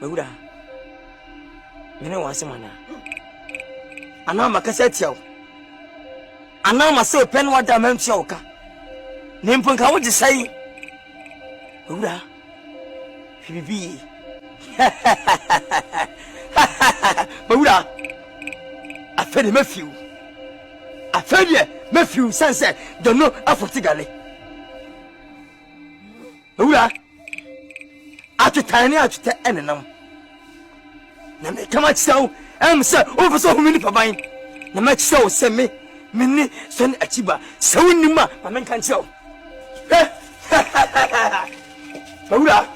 Buddha. You know what's man? Anama cassette. Anama so pen what I meant choker. Nimpon, how would you say? Buddha. Phoebe. Buddha. I fed Matthew. I fed you, Matthew, sunset. Don't know Afotigale. Buddha. After tiny out to the enemy. Now, come out so, I'm sir, over so many for mine. The match so send me, Minnie, son Achiba, so Nima, my man can't show. Buddha.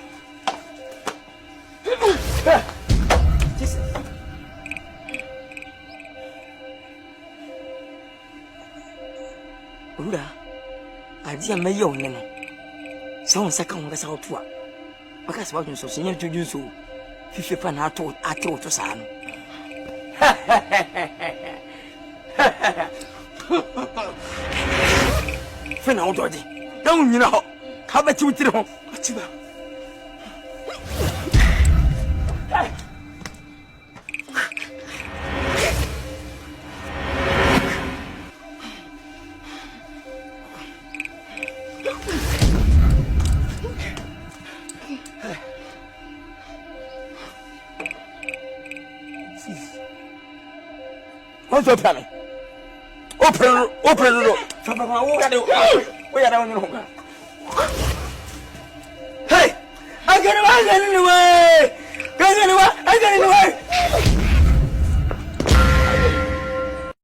Buddha, I dear my young name. So, second was out to her. Because what you so senior to do so. If you find out, I told your son. Fin out already. Don't you know? How about you to the home? What you about? What's your plan? Open the door. We are down in the Hey! I get away! I get away! I get away!